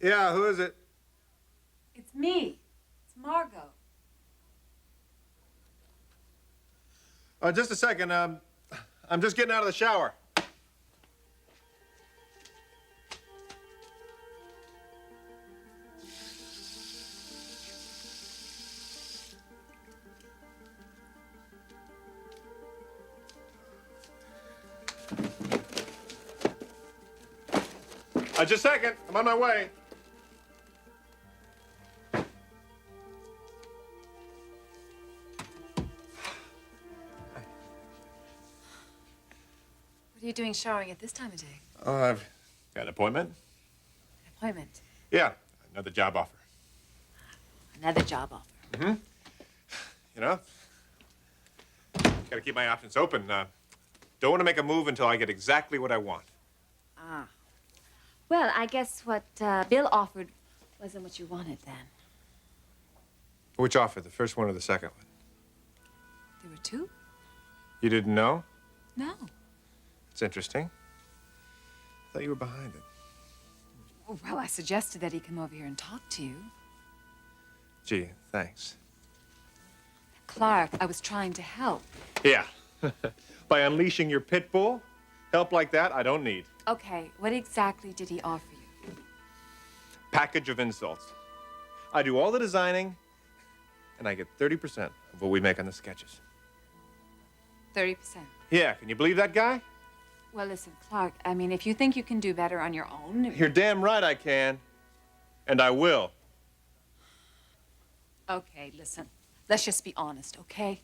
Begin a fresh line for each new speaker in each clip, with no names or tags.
Yeah, who is it?
It's me. It's Margo.
Just a second. I'm just getting out of the shower. Just a second. I'm on my way.
What are you doing showering at this time of day?
Oh, I've got an appointment.
An appointment?
Yeah, another job offer.
Another job offer.
Mm-hmm. You know, gotta keep my options open. Don't want to make a move until I get exactly what I want.
Ah. Well, I guess what Bill offered wasn't what you wanted then.
Which offer, the first one or the second one?
There were two?
You didn't know?
No.
It's interesting. I thought you were behind it.
Well, I suggested that he come over here and talk to you.
Gee, thanks.
Clarke, I was trying to help.
Yeah. By unleashing your pit bull? Help like that, I don't need.
Okay, what exactly did he offer you?
Package of insults. I do all the designing, and I get 30% of what we make on the sketches.
30%?
Yeah, can you believe that guy?
Well, listen, Clarke, I mean, if you think you can do better on your own...
You're damn right I can. And I will.
Okay, listen. Let's just be honest, okay?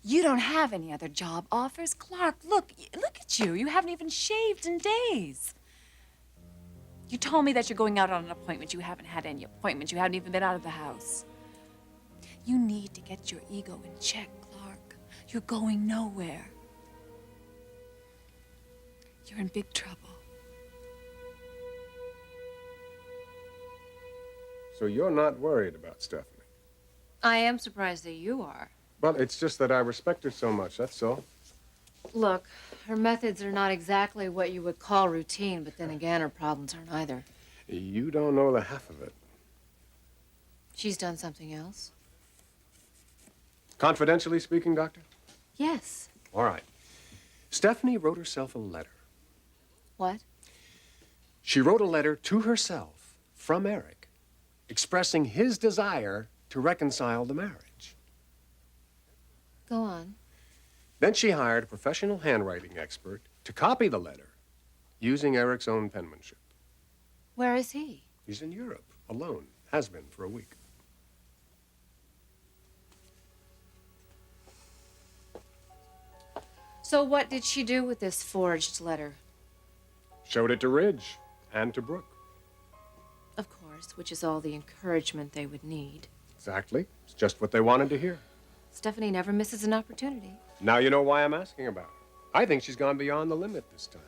You don't have any other job offers. Clarke, look at you. You haven't even shaved in days. You told me that you're going out on an appointment. You haven't had any appointments. You haven't even been out of the house. You need to get your ego in check, Clarke. You're going nowhere. You're in big trouble.
So you're not worried about Stephanie?
I am surprised that you are.
Well, it's just that I respect her so much, that's all.
Look, her methods are not exactly what you would call routine, but then again, her problems aren't either.
You don't know the half of it.
She's done something else.
Confidentially speaking, Doctor?
Yes.
All right. Stephanie wrote herself a letter.
What?
She wrote a letter to herself from Eric, expressing his desire to reconcile the marriage.
Go on.
Then she hired a professional handwriting expert to copy the letter using Eric's own penmanship.
Where is he?
He's in Europe, alone. Has been for a week.
So what did she do with this forged letter?
Showed it to Ridge and to Brooke.
Of course, which is all the encouragement they would need.
Exactly. It's just what they wanted to hear.
Stephanie never misses an opportunity.
Now you know why I'm asking about her. I think she's gone beyond the limit this time.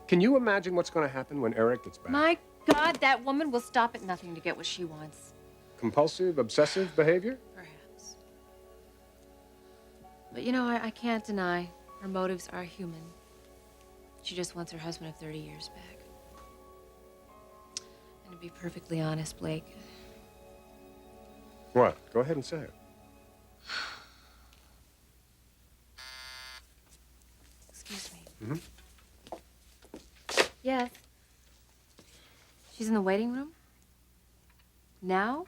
Can you imagine what's going to happen when Eric gets back?
My God, that woman will stop at nothing to get what she wants.
Compulsive, obsessive behavior?
Perhaps. But you know, I can't deny her motives are human. She just wants her husband of 30 years back. And to be perfectly honest, Blake...
What? Go ahead and say it.
Excuse me.
Mm-hmm.
Yes. She's in the waiting room? Now?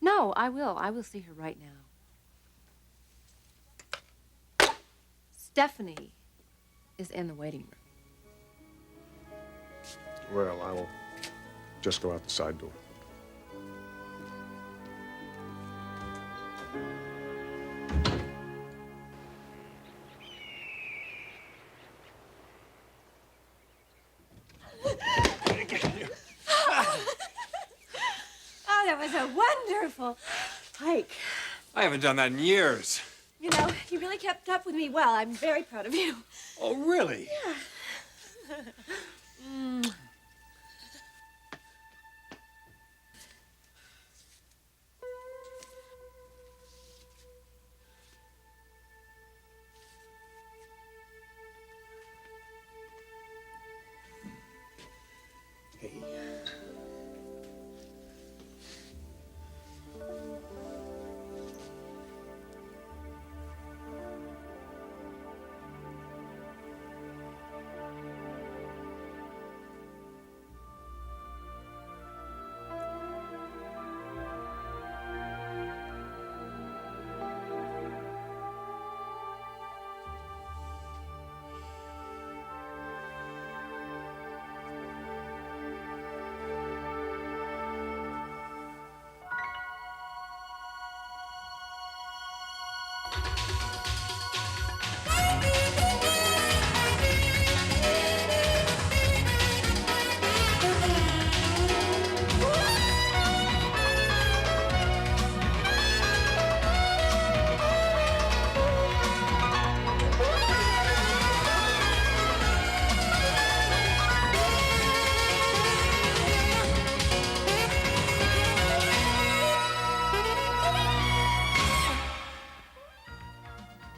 No, I will. I will see her right now. Stephanie is in the waiting room.
Well, I will just go out the side door.
Oh, that was a wonderful hike.
I haven't done that in years.
You know, you really kept up with me well. I'm very proud of you.
Oh, really?
Yeah.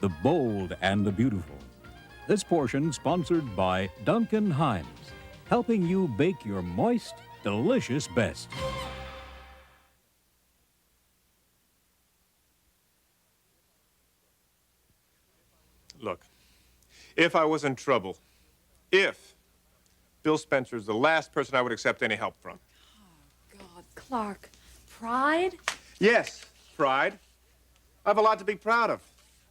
the bold and the beautiful. This portion sponsored by Duncan Hines, helping you bake your moist, delicious best.
Look, if I was in trouble, if Bill Spencer's the last person I would accept any help from.
God, Clarke, pride?
Yes, pride. I have a lot to be proud of.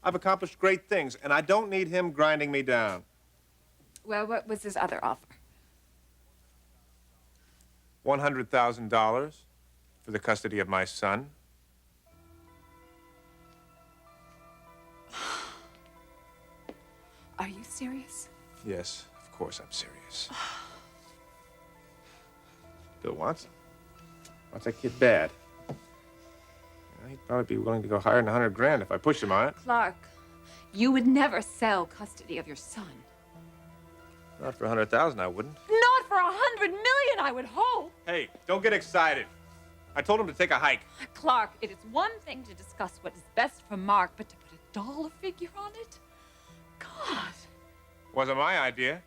I've accomplished great things, and I don't need him grinding me down.
Well, what was his other offer?
$100,000 for the custody of my son.
Are you serious?
Yes, of course I'm serious. Bill wants that kid bad. He'd probably be willing to go higher than 100 grand if I pushed him on it.
Clarke, you would never sell custody of your son.
Not for 100,000, I wouldn't.
Not for 100 million, I would hope.
Hey, don't get excited. I told him to take a hike.
Clarke, it is one thing to discuss what is best for Mark, but to put a dollar figure on it? God.
Wasn't my idea.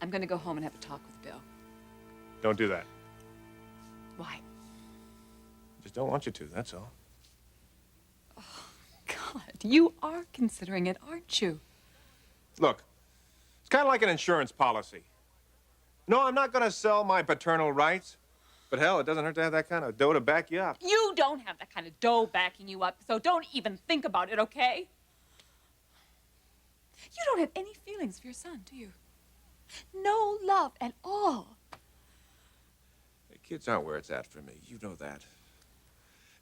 I'm going to go home and have a talk with Bill.
Don't do that.
Why?
Just don't want you to, that's all.
God, you are considering it, aren't you?
Look, it's kind of like an insurance policy. No, I'm not going to sell my paternal rights. But hell, it doesn't hurt to have that kind of dough to back you up.
You don't have that kind of dough backing you up, so don't even think about it, okay? You don't have any feelings for your son, do you? No love at all.
The kids aren't where it's at for me. You know that.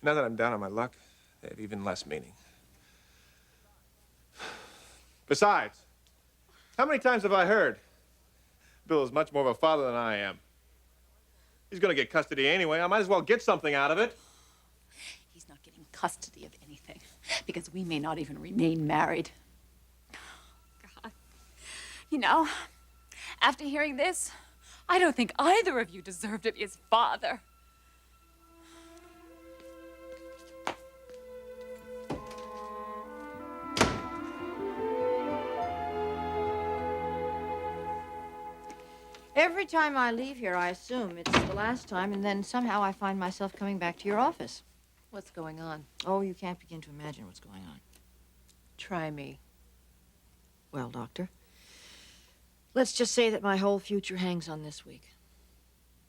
Now that I'm down on my luck, they have even less meaning. Besides, how many times have I heard Bill is much more of a father than I am? He's going to get custody anyway. I might as well get something out of it.
He's not getting custody of anything because we may not even remain married. God. You know, after hearing this, I don't think either of you deserve to be his father.
Every time I leave here, I assume it's the last time, and then somehow I find myself coming back to your office.
What's going on?
Oh, you can't begin to imagine what's going on.
Try me.
Well, Doctor, let's just say that my whole future hangs on this week.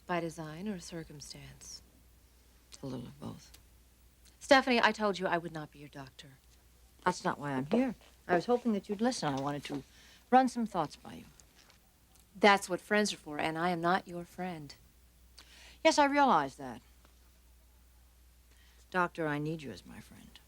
By design or circumstance?
A little of both.
Stephanie, I told you I would not be your doctor.
That's not why I'm here. I was hoping that you'd listen. I wanted to run some thoughts by you.
That's what friends are for, and I am not your friend.
Yes, I realize that. Doctor, I need you as my friend.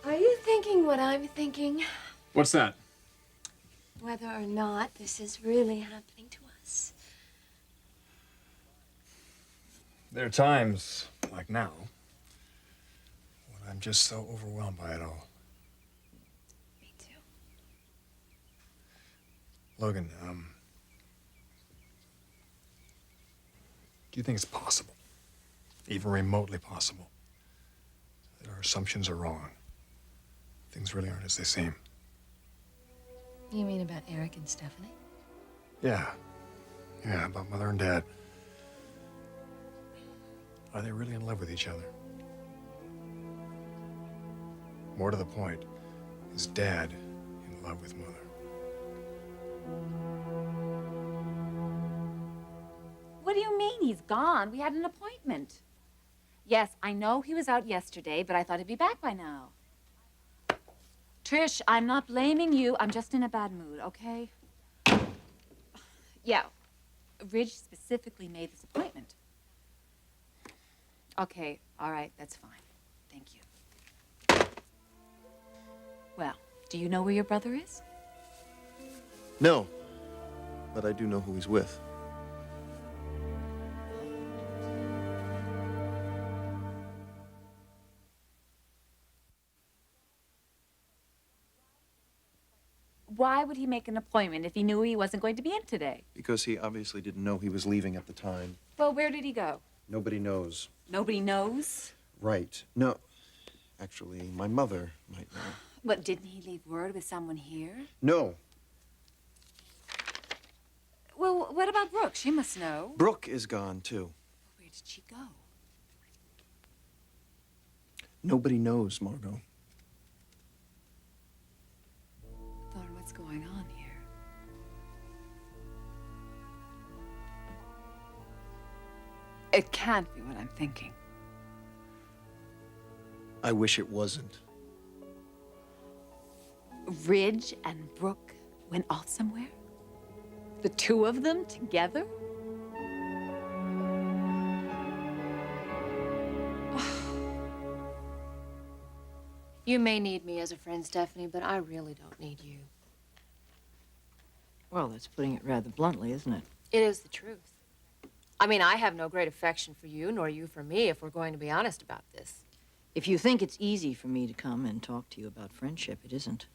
Are you thinking what I'm thinking?
What's that?
Whether or not this is really happening to us.
There are times, like now, when I'm just so overwhelmed by it all.
Me too.
Logan, do you think it's possible, even remotely possible, that our assumptions are wrong? Things really aren't as they seem.
You mean about Eric and Stephanie?
Yeah, about Mother and Dad. Are they really in love with each other? More to the point, is Dad in love with Mother?
What do you mean he's gone? We had an appointment. Yes, I know he was out yesterday, but I thought he'd be back by now. Trish, I'm not blaming you. I'm just in a bad mood, okay? Yeah, Ridge specifically made this appointment. Okay, all right, that's fine. Thank you. Well, do you know where your brother is?
No, but I do know who he's with.
why would he make an appointment if he knew he wasn't going to be in today?
Because he obviously didn't know he was leaving at the time.
Well, where did he go?
Nobody knows.
Nobody knows?
Right. No. Actually, my mother might know.
But didn't he leave word with someone here?
No.
Well, what about Brooke? She must know.
Brooke is gone, too.
Where did she go?
Nobody knows, Margo.
Thorne, what's going on here? It can't be what I'm thinking.
I wish it wasn't.
Ridge and Brooke went off somewhere? The two of them together?
You may need me as a friend, Stephanie, but I really don't need you.
Well, that's putting it rather bluntly, isn't it?
It is the truth. I mean, I have no great affection for you, nor you for me, if we're going to be honest about this.
If you think it's easy for me to come and talk to you about friendship, it isn't.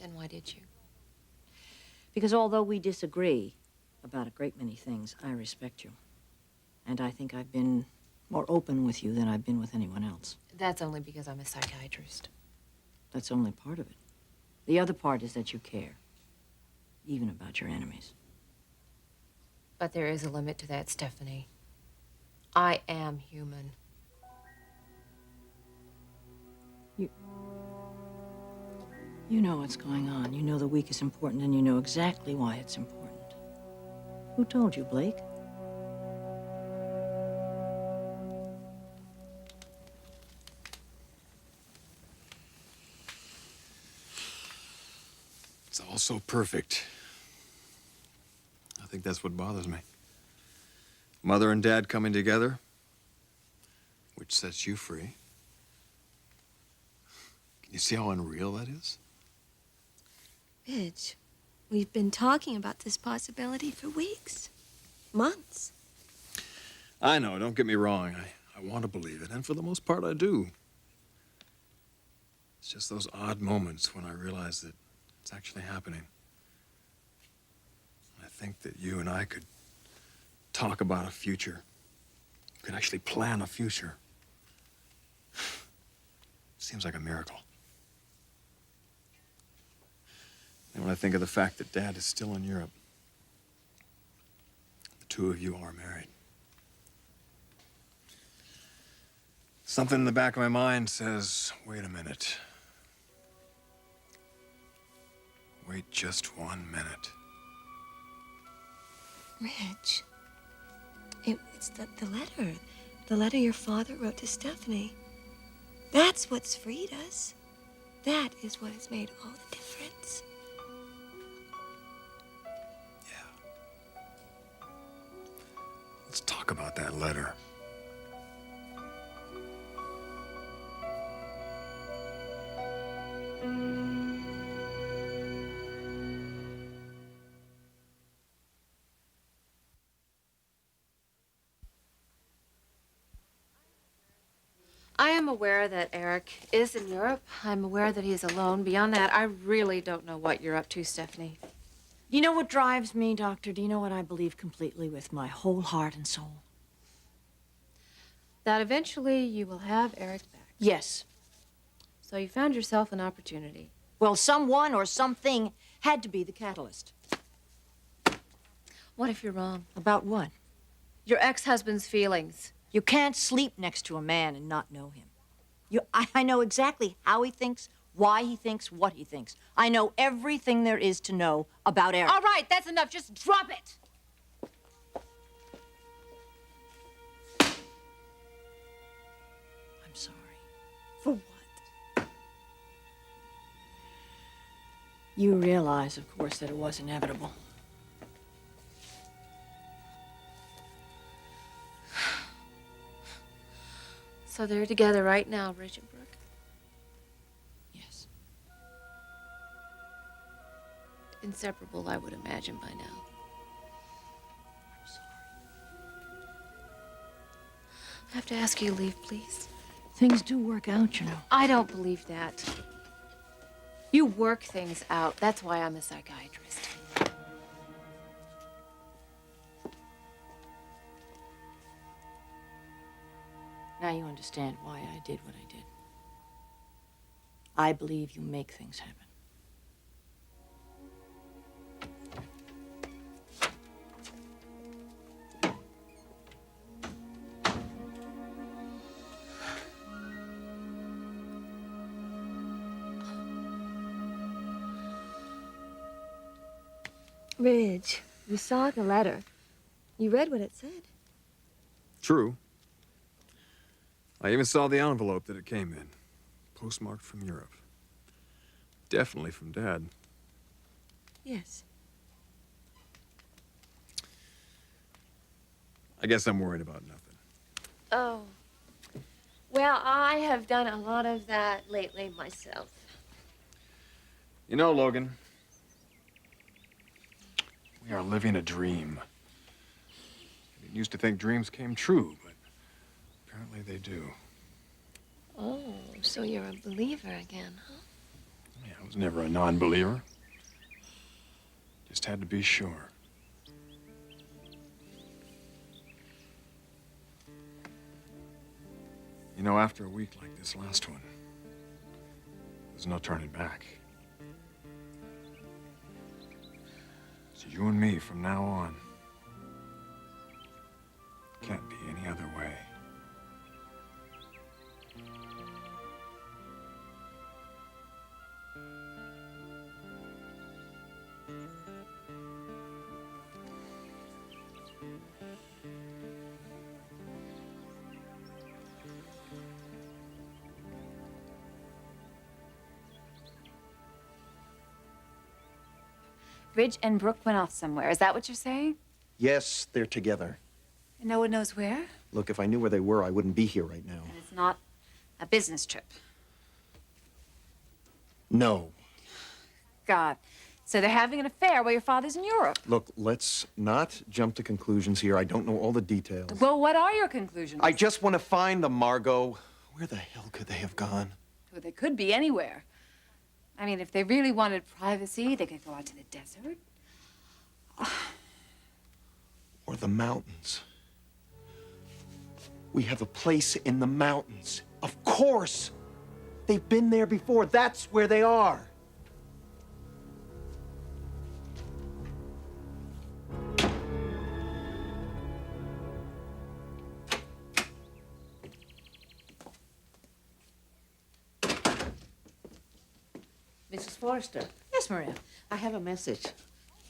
Then why did you?
Because although we disagree about a great many things, I respect you. And I think I've been more open with you than I've been with anyone else.
That's only because I'm a psychiatrist.
That's only part of it. The other part is that you care, even about your enemies.
But there is a limit to that, Stephanie. I am human.
You know what's going on. You know the week is important, and you know exactly why it's important. Who told you, Blake?
It's all so perfect. I think that's what bothers me. Mother and Dad coming together, which sets you free. Can you see how unreal that is?
Ridge, we've been talking about this possibility for weeks, months.
I know, don't get me wrong. I want to believe it, and for the most part, I do. It's just those odd moments when I realize that it's actually happening. I think that you and I could talk about a future. We could actually plan a future. Seems like a miracle. And when I think of the fact that Dad is still in Europe, the two of you are married. Something in the back of my mind says, wait a minute. Wait just 1 minute.
Ridge, it's the letter. The letter your father wrote to Stephanie. That's what's freed us. That is what has made all the difference.
Yeah. Let's talk about that letter.
I am aware that Eric is in Europe. I'm aware that he's alone. Beyond that, I really don't know what you're up to, Stephanie.
Do you know what drives me, Doctor? Do you know what I believe completely with my whole heart and soul?
That eventually you will have Eric back.
Yes.
So you found yourself an opportunity.
Well, someone or something had to be the catalyst.
What if you're wrong?
About what?
Your ex-husband's feelings.
You can't sleep next to a man and not know him. I know exactly how he thinks, why he thinks, what he thinks. I know everything there is to know about Eric.
All right, that's enough. Just drop it.
I'm sorry. For what? You realize, of course, that it was inevitable.
So they're together right now, Ridge and Brooke.
Yes.
Inseparable, I would imagine by now.
I'm sorry.
I have to ask you to leave, please.
Things do work out, you know.
I don't believe that. You work things out. That's why I'm a psychiatrist.
Now you understand why I did what I did. I believe you make things happen.
Ridge, you saw the letter. You read what it said.
True. I even saw the envelope that it came in. Postmarked from Europe. Definitely from Dad.
Yes.
I guess I'm worried about nothing.
Oh. Well, I have done a lot of that lately myself.
You know, Logan, we are living a dream. I used to think dreams came true, but apparently they do.
Oh, so you're a believer again, huh?
Yeah, I was never a non-believer. Just had to be sure. You know, after a week like this last one, there's no turning back. It's you and me from now on. Can't be any other way.
Ridge and Brooke went off somewhere. Is that what you're saying?
Yes, they're together.
And no one knows where?
Look, if I knew where they were, I wouldn't be here right now.
And it's not a business trip.
No.
God. So they're having an affair while your father's in Europe.
Look, let's not jump to conclusions here. I don't know all the details.
Well, what are your conclusions?
I just want to find them, Margo. Where the hell could they have gone?
Well, they could be anywhere. I mean, if they really wanted privacy, they could go out to the desert.
Or the mountains. We have a place in the mountains. Of course! They've been there before. That's where they are.
Mrs. Forrester,
Yes, Maria.
I have a message.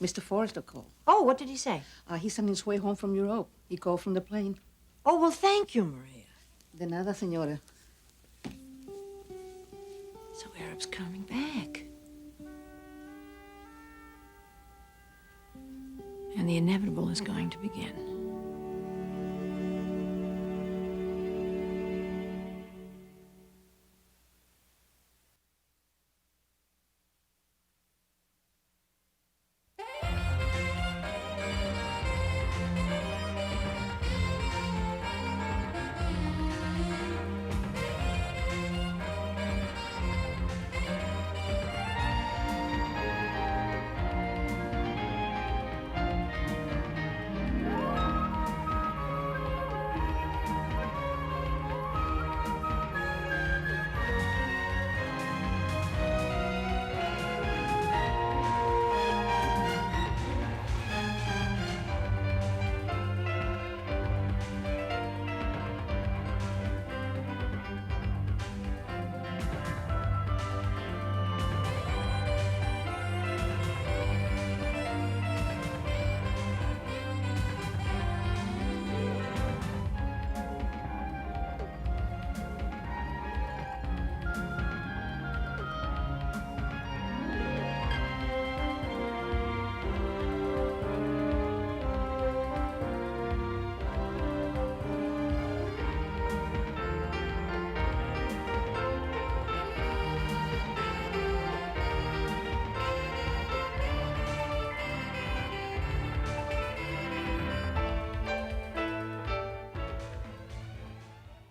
Mr. Forrester called.
Oh, what did he say?
He's on his way home from Europe. He called from the plane.
Oh, well, thank you, Maria.
De nada, señora.
So Arab's coming back. And the inevitable is going to begin.